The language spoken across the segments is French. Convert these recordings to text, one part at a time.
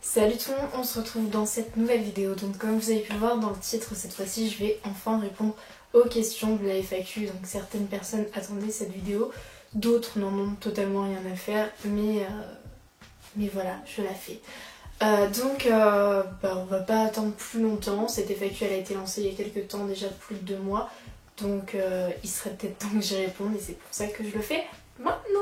Salut tout le monde, on se retrouve dans cette nouvelle vidéo. Donc comme vous avez pu le voir dans le titre, cette fois-ci je vais enfin répondre aux questions de la FAQ. Donc certaines personnes attendaient cette vidéo, d'autres n'en ont totalement rien à faire, mais voilà, je la fais. On va pas attendre plus longtemps. Cette FAQ elle a été lancée il y a quelques temps, déjà plus de 2 mois. Donc il serait peut-être temps que j'y réponde et c'est pour ça que je le fais maintenant.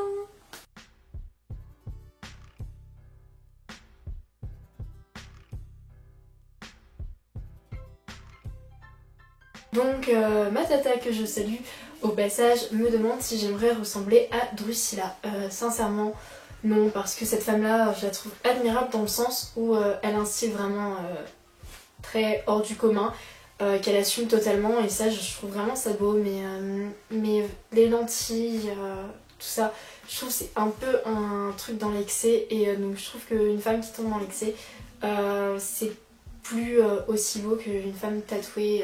Donc ma tata que je salue au passage me demande si j'aimerais ressembler à Drusilla. Sincèrement non, parce que cette femme là je la trouve admirable dans le sens où elle a un style vraiment très hors du commun, qu'elle assume totalement et ça je trouve vraiment ça beau, mais les lentilles, tout ça, je trouve c'est un peu un truc dans l'excès et donc je trouve qu'une femme qui tombe dans l'excès c'est plus aussi beau qu'une femme tatouée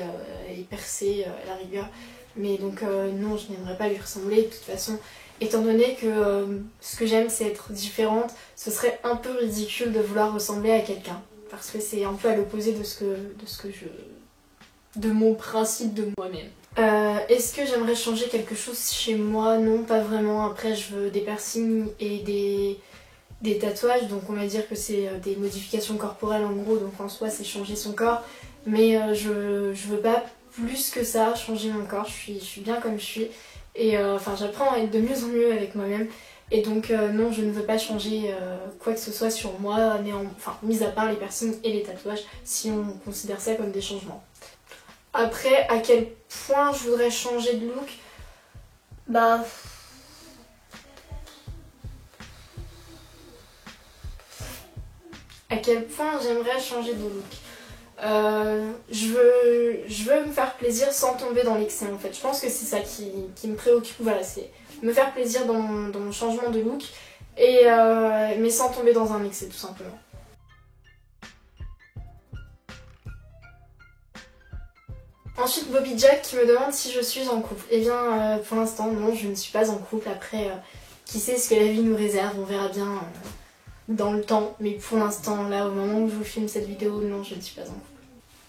et percée à la rigueur. Mais donc non, je n'aimerais pas lui ressembler. De toute façon, étant donné que ce que j'aime c'est être différente, ce serait un peu ridicule de vouloir ressembler à quelqu'un. Parce que c'est un peu à l'opposé de mon principe de moi-même. Est-ce que j'aimerais changer quelque chose chez moi? Non, pas vraiment. Après, je veux des piercings et des tatouages, donc on va dire que c'est des modifications corporelles en gros, donc en soi c'est changer son corps, mais je veux pas plus que ça changer mon corps, je suis bien comme je suis, et j'apprends à être de mieux en mieux avec moi-même, et donc non, je ne veux pas changer quoi que ce soit sur moi, mis à part les piercings et les tatouages, si on considère ça comme des changements. Après, à quel point je voudrais changer de look? À quel point j'aimerais changer de look? Je veux me faire plaisir sans tomber dans l'excès en fait. Je pense que c'est ça qui me préoccupe. Voilà, c'est me faire plaisir dans mon changement de look, mais sans tomber dans un excès tout simplement. Ensuite, Bobby Jack qui me demande si je suis en couple. Eh bien, pour l'instant, non, je ne suis pas en couple. Après, qui sait ce que la vie nous réserve, on verra bien dans le temps. Mais pour l'instant, là, au moment où je vous filme cette vidéo, non, je ne suis pas en couple.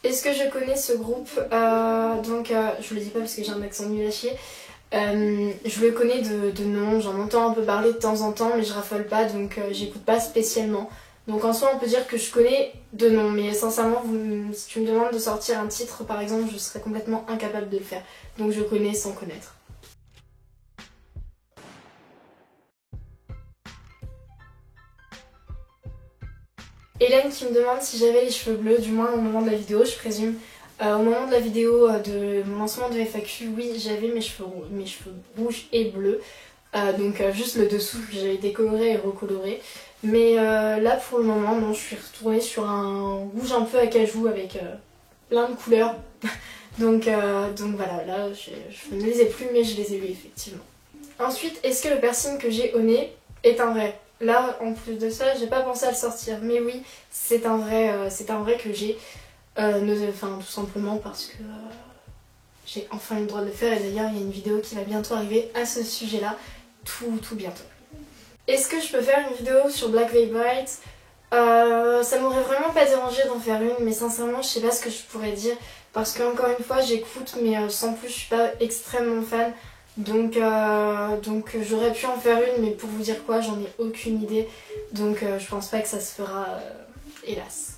Est-ce que je connais ce groupe? Je le dis pas parce que j'ai un accent nul à chier. Je le connais de nom, j'en entends un peu parler de temps en temps, mais je raffole pas, donc j'écoute pas spécialement. Donc en soi on peut dire que je connais de nom, mais sincèrement si tu me demandes de sortir un titre par exemple, je serais complètement incapable de le faire. Donc je connais sans connaître. Hélène qui me demande si j'avais les cheveux bleus, du moins au moment de la vidéo, je présume. Au moment de la vidéo de mon lancement de FAQ, oui, j'avais mes cheveux rouges et bleus. Juste le dessous que j'avais décoloré et recoloré. Mais là pour le moment, non, je suis retournée sur un rouge un peu acajou avec plein de couleurs. donc voilà, là je ne les ai plus mais je les ai eu effectivement. Ensuite, est-ce que le piercing que j'ai au nez est un vrai? Là, en plus de ça, j'ai pas pensé à le sortir, mais oui, c'est un vrai que j'ai. Tout simplement parce que j'ai enfin eu le droit de le faire, et d'ailleurs, il y a une vidéo qui va bientôt arriver à ce sujet-là, tout bientôt. Est-ce que je peux faire une vidéo sur Black Veil Bright? Ça m'aurait vraiment pas dérangé d'en faire une, mais sincèrement, je sais pas ce que je pourrais dire, parce qu'encore une fois, j'écoute, mais sans plus, je suis pas extrêmement fan. Donc j'aurais pu en faire une, mais pour vous dire quoi, j'en ai aucune idée. Donc je pense pas que ça se fera, hélas.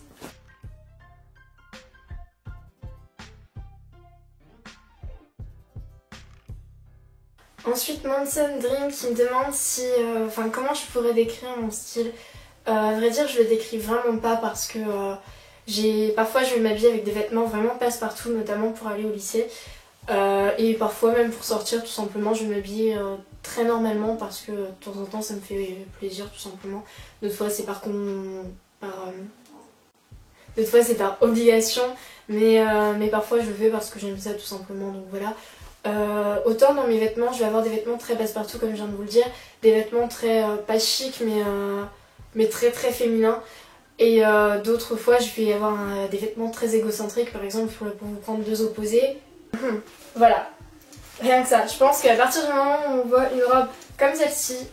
Ensuite, Manson Dream qui me demande si, comment je pourrais décrire mon style. À vrai dire, je le décris vraiment pas parce que parfois je vais m'habiller avec des vêtements vraiment passe-partout, notamment pour aller au lycée. Et parfois même pour sortir tout simplement, je vais m'habiller très normalement parce que de temps en temps ça me fait plaisir tout simplement. D'autres fois c'est par obligation, mais parfois je le fais parce que j'aime ça tout simplement, donc voilà. Autant dans mes vêtements, je vais avoir des vêtements très passe-partout comme je viens de vous le dire, des vêtements très pas chic mais très très féminins. Et d'autres fois je vais avoir des vêtements très égocentriques, par exemple pour vous prendre deux opposés. Voilà, rien que ça. Je pense qu'à partir du moment où on voit une robe comme celle-ci,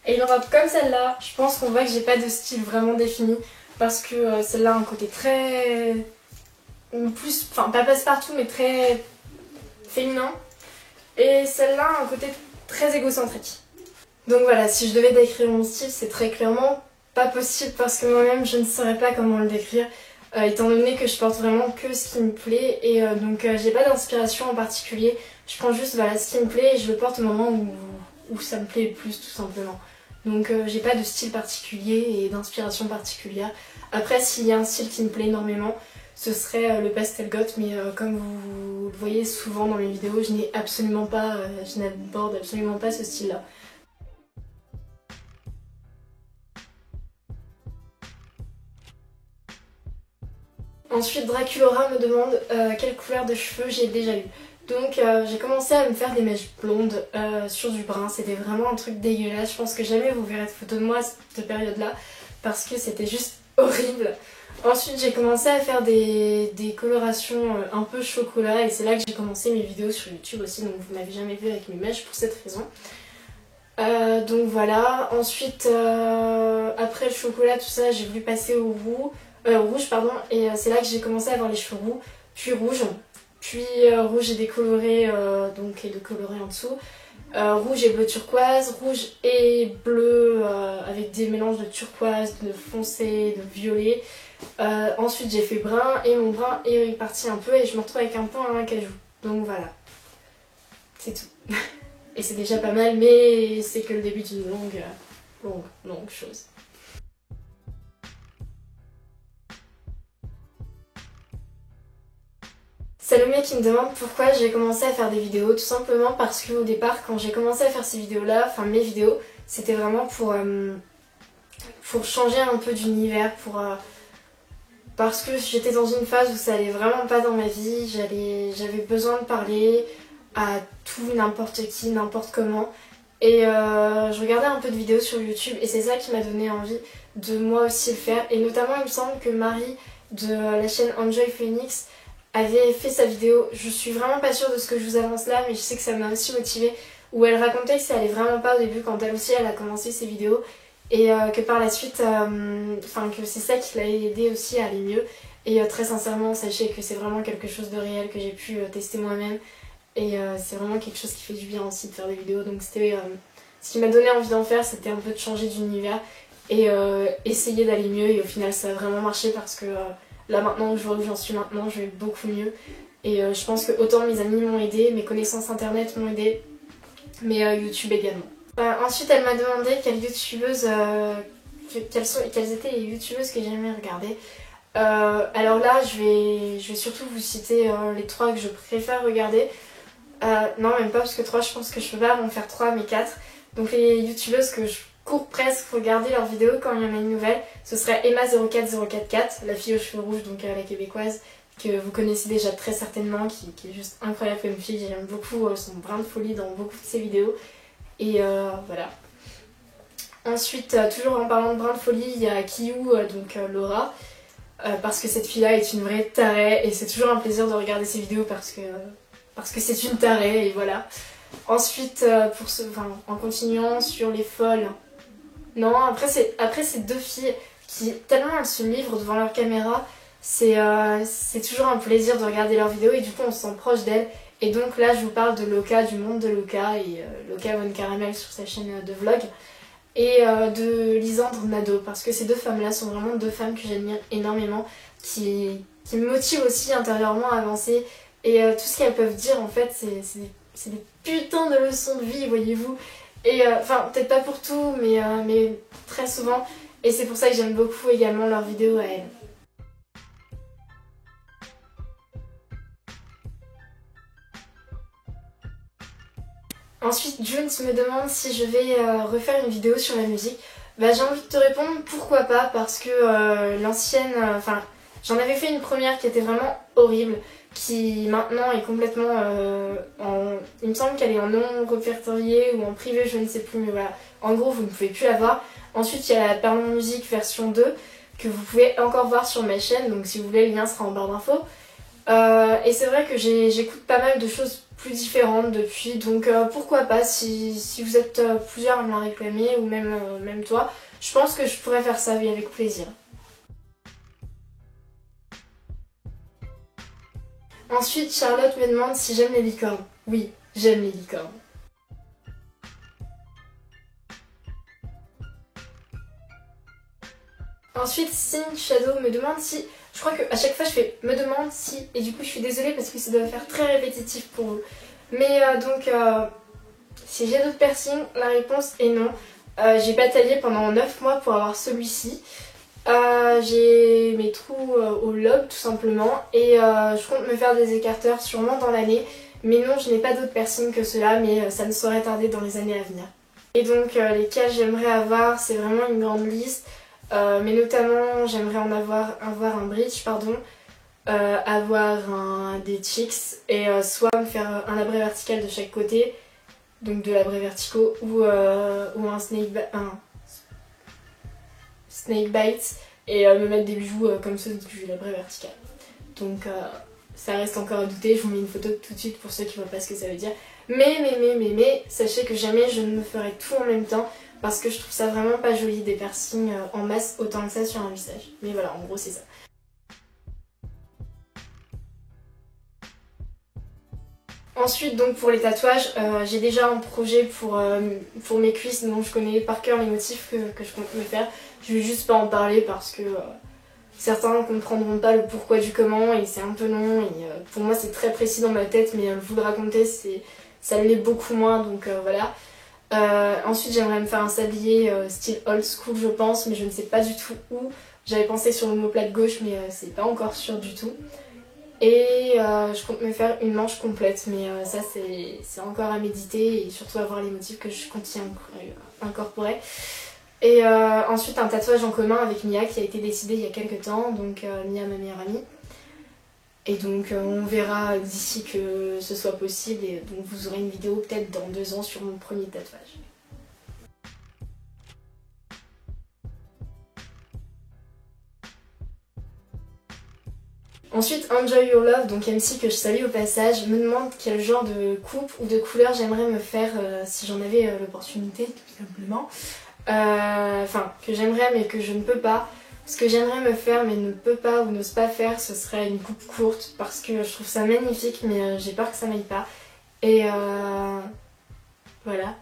Et une robe comme celle-là, je pense qu'on voit que j'ai pas de style vraiment défini parce que celle-là a un côté très... plus, enfin pas passe-partout mais très féminin. Et celle-là a un côté très égocentrique. Donc voilà, si je devais décrire mon style, c'est très clairement pas possible parce que moi-même je ne saurais pas comment le décrire. Étant donné que je porte vraiment que ce qui me plaît et donc j'ai pas d'inspiration en particulier. Je prends juste voilà, ce qui me plaît et je le porte au moment où ça me plaît le plus tout simplement. Donc j'ai pas de style particulier et d'inspiration particulière. Après s'il y a un style qui me plaît énormément, ce serait le pastel goth, mais comme vous le voyez souvent dans mes vidéos, je n'ai absolument pas, je n'aborde absolument pas ce style-là. Ensuite, Draculora me demande quelle couleur de cheveux j'ai déjà eu. Donc j'ai commencé à me faire des mèches blondes sur du brun, c'était vraiment un truc dégueulasse. Je pense que jamais vous verrez de photos de moi à cette période-là parce que c'était juste horrible. Ensuite j'ai commencé à faire des colorations un peu chocolat et c'est là que j'ai commencé mes vidéos sur YouTube aussi, donc vous m'avez jamais vu avec mes mèches pour cette raison. Donc voilà, ensuite après le chocolat tout ça j'ai voulu passer au rouge pardon, et c'est là que j'ai commencé à avoir les cheveux roux, puis rouge, puis rouge et décoloré donc et décoloré en dessous, rouge et bleu turquoise, rouge et bleu avec des mélanges de turquoise, de foncé, de violet. Ensuite j'ai fait brun et mon brun est parti un peu et je me retrouve avec un peu un acajou. Donc voilà, c'est tout. Et c'est déjà pas mal mais c'est que le début d'une longue chose. Salomé qui me demande pourquoi j'ai commencé à faire des vidéos, tout simplement parce qu'au départ quand j'ai commencé à faire ces vidéos là, enfin mes vidéos, c'était vraiment pour changer un peu d'univers, parce que j'étais dans une phase où ça allait vraiment pas dans ma vie, j'avais besoin de parler à tout, n'importe qui, n'importe comment. Et je regardais un peu de vidéos sur YouTube et c'est ça qui m'a donné envie de moi aussi le faire. Et notamment il me semble que Marie de la chaîne Enjoy Phoenix avait fait sa vidéo. Je suis vraiment pas sûre de ce que je vous avance là mais je sais que ça m'a aussi motivée. Où elle racontait que ça allait vraiment pas au début quand elle aussi elle a commencé ses vidéos. Et que par la suite, que c'est ça qui l'a aidé aussi à aller mieux. Et très sincèrement, sachez que c'est vraiment quelque chose de réel que j'ai pu tester moi-même. Et c'est vraiment quelque chose qui fait du bien aussi de faire des vidéos. Donc c'était ce qui m'a donné envie d'en faire, c'était un peu de changer d'univers et essayer d'aller mieux. Et au final, ça a vraiment marché parce que là maintenant, je vois où j'en suis maintenant, je vais beaucoup mieux. Et je pense que autant mes amis m'ont aidé, mes connaissances internet m'ont aidé, mais YouTube également. Ensuite, elle m'a demandé quelles étaient les youtubeuses que j'aimais regarder. Alors là, je vais surtout vous citer les 3 que je préfère regarder. Non, même pas parce que 3, je pense que je peux pas en faire 3 mais 4. Donc les youtubeuses que je cours presque regarder leurs vidéos quand il y en a une nouvelle, ce serait Emma04044, la fille aux cheveux rouges, donc la québécoise, que vous connaissez déjà très certainement, qui est juste incroyable comme fille. J'aime beaucoup son brin de folie dans beaucoup de ses vidéos. Et voilà. Ensuite, toujours en parlant de brin de folie, il y a Kiyu, donc Laura, parce que cette fille-là est une vraie tarée et c'est toujours un plaisir de regarder ses vidéos parce que c'est une tarée et voilà. Ensuite, en continuant sur les folles, non, après c'est 2 filles qui, tellement elles se livrent devant leur caméra, c'est toujours un plaisir de regarder leurs vidéos et du coup on se sent proche d'elles. Et donc là je vous parle de Loka, du monde de Loka et Loka One Caramel sur sa chaîne de vlog et de Lisandre Nadeau parce que ces 2 femmes là sont vraiment 2 femmes que j'admire énormément qui me motivent aussi intérieurement à avancer et tout ce qu'elles peuvent dire en fait c'est des putains de leçons de vie voyez-vous et enfin peut-être pas pour tout mais très souvent et c'est pour ça que j'aime beaucoup également leurs vidéos à elles. Ensuite, Junes me demande si je vais refaire une vidéo sur la musique. Bah, j'ai envie de te répondre pourquoi pas parce que l'ancienne, j'en avais fait une première qui était vraiment horrible, qui maintenant est complètement il me semble qu'elle est en non répertorié ou en privé, je ne sais plus, mais voilà. En gros, vous ne pouvez plus la voir. Ensuite, il y a la Parlons Musique version 2 que vous pouvez encore voir sur ma chaîne, donc si vous voulez, le lien sera en barre d'infos. Et c'est vrai que j'écoute pas mal de choses plus différente depuis, donc pourquoi pas, si vous êtes plusieurs à me la réclamer, ou même toi, je pense que je pourrais faire ça, oui, avec plaisir. Ensuite, Charlotte me demande si j'aime les licornes. Oui, j'aime les licornes. Ensuite, Sin Shadow me demande si... Je crois qu'à chaque fois je fais me demande si... Et du coup je suis désolée parce que ça doit faire très répétitif pour vous. Mais si j'ai d'autres piercings, la réponse est non. J'ai bataillé pendant 9 mois pour avoir celui-ci. J'ai mes trous au lobe tout simplement. Et je compte me faire des écarteurs sûrement dans l'année. Mais non, je n'ai pas d'autres piercings que cela, mais ça ne saurait tarder dans les années à venir. Et donc lesquels j'aimerais avoir, c'est vraiment une grande liste. Mais notamment j'aimerais avoir un bridge, avoir des cheeks et soit me faire un labret vertical de chaque côté, donc de labrets verticaux, ou un snake bite et me mettre des bijoux comme ceux du labret vertical. Donc ça reste encore à douter, je vous mets une photo tout de suite pour ceux qui ne voient pas ce que ça veut dire. Mais sachez que jamais je ne me ferai tout en même temps. Parce que je trouve ça vraiment pas joli des piercings en masse autant que ça sur un visage. Mais voilà, en gros c'est ça. Ensuite donc pour les tatouages, j'ai déjà un projet pour mes cuisses dont je connais par cœur les motifs que je compte me faire. Je vais juste pas en parler parce que certains ne comprendront pas le pourquoi du comment et c'est un peu long. Et pour moi c'est très précis dans ma tête mais vous le raconter ça l'est beaucoup moins donc voilà. Ensuite j'aimerais me faire un sablier style old school je pense, mais je ne sais pas du tout où. J'avais pensé sur l'omoplate gauche mais c'est pas encore sûr du tout. Et je compte me faire une manche complète, mais ça c'est encore à méditer et surtout avoir les motifs que je compte y incorporer. Et ensuite un tatouage en commun avec Mia qui a été décidé il y a quelques temps, donc Mia ma meilleure amie. Et donc on verra d'ici que ce soit possible et donc vous aurez une vidéo peut-être dans 2 ans sur mon premier tatouage. Ensuite Enjoy Your Love, donc MC que je salue au passage, me demande quel genre de coupe ou de couleur j'aimerais me faire si j'en avais l'opportunité tout simplement. Enfin que j'aimerais mais que je ne peux pas. Ce que j'aimerais me faire mais ne peux pas ou n'ose pas faire, ce serait une coupe courte parce que je trouve ça magnifique mais j'ai peur que ça m'aille pas. Et voilà.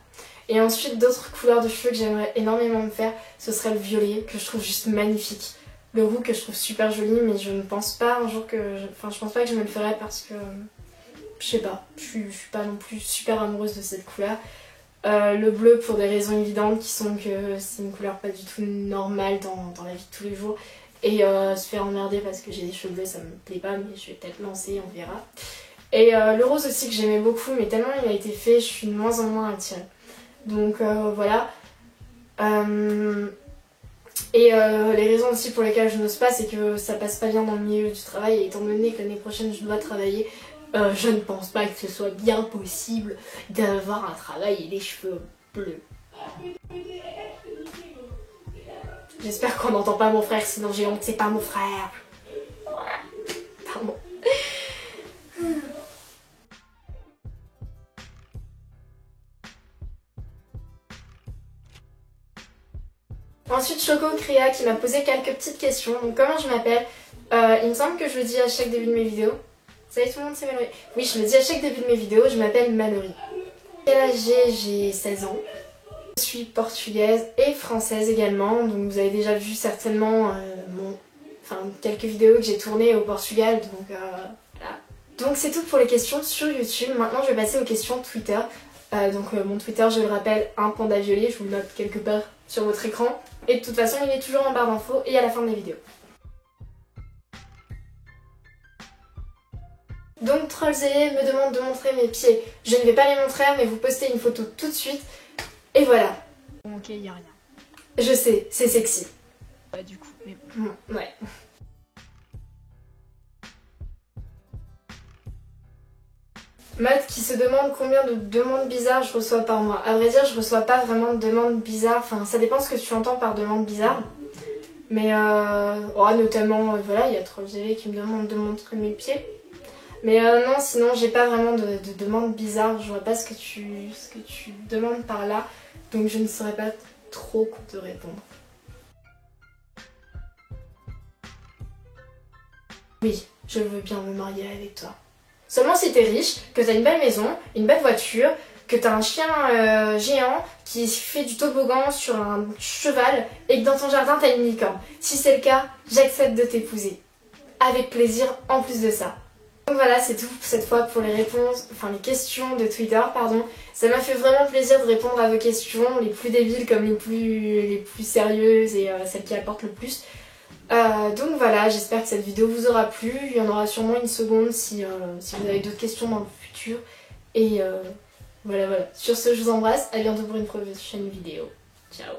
Et ensuite d'autres couleurs de cheveux que j'aimerais énormément me faire, ce serait le violet que je trouve juste magnifique. Le roux que je trouve super joli mais je ne pense pas un jour je pense pas que je me le ferais parce que je sais pas, je suis pas non plus super amoureuse de cette couleur. Le bleu pour des raisons évidentes qui sont que c'est une couleur pas du tout normale dans la vie de tous les jours et se faire emmerder parce que j'ai des cheveux bleus ça me plaît pas mais je vais peut-être lancer, on verra. Et le rose aussi que j'aimais beaucoup mais tellement il a été fait je suis de moins en moins attirée. Donc voilà. Et les raisons aussi pour lesquelles je n'ose pas c'est que ça passe pas bien dans le milieu du travail et étant donné que l'année prochaine je dois travailler, je ne pense pas que ce soit bien possible d'avoir un travail et des cheveux bleus. J'espère qu'on n'entend pas mon frère, sinon j'ai honte, c'est pas mon frère. Pardon. Ensuite Choco Créa qui m'a posé quelques petites questions. Donc comment je m'appelle, il me semble que je le dis à chaque début de mes vidéos. Salut tout le monde, c'est Mallory. Oui, je le dis à chaque début de mes vidéos, je m'appelle Mallory. Quel âge j'ai 16 ans. Je suis portugaise et française également, donc vous avez déjà vu certainement quelques vidéos que j'ai tournées au Portugal, donc voilà. Donc c'est tout pour les questions sur YouTube. Maintenant je vais passer aux questions Twitter. Mon Twitter, je le rappelle, un panda violet, je vous le note quelque part sur votre écran. Et de toute façon, il est toujours en barre d'infos et à la fin de la vidéo. Donc Trollzé me demande de montrer mes pieds. Je ne vais pas les montrer, mais vous postez une photo tout de suite. Et voilà. Ok, y a rien. Je sais, c'est sexy. Ouais, du coup, mais... Ouais. Matt qui se demande combien de demandes bizarres je reçois par mois. À vrai dire, je reçois pas vraiment de demandes bizarres. Enfin, ça dépend ce que tu entends par demande bizarre. Mais notamment, voilà, il y a Trollzé qui me demande de montrer mes pieds. Mais non, sinon j'ai pas vraiment de demande bizarre. Je vois pas ce que tu demandes par là. Donc je ne saurais pas trop quoi te répondre. Oui, je veux bien me marier avec toi. Seulement si t'es riche, que t'as une belle maison, une belle voiture, que t'as un chien géant qui fait du toboggan sur un cheval et que dans ton jardin t'as une licorne. Si c'est le cas, j'accepte de t'épouser. Avec plaisir en plus de ça. Donc voilà, c'est tout cette fois pour les réponses, enfin les questions de Twitter, pardon. Ça m'a fait vraiment plaisir de répondre à vos questions, les plus débiles comme les plus sérieuses et celles qui apportent le plus. Donc voilà, j'espère que cette vidéo vous aura plu. Il y en aura sûrement une seconde si vous avez d'autres questions dans le futur. Et voilà. Sur ce, je vous embrasse. À bientôt pour une prochaine vidéo. Ciao.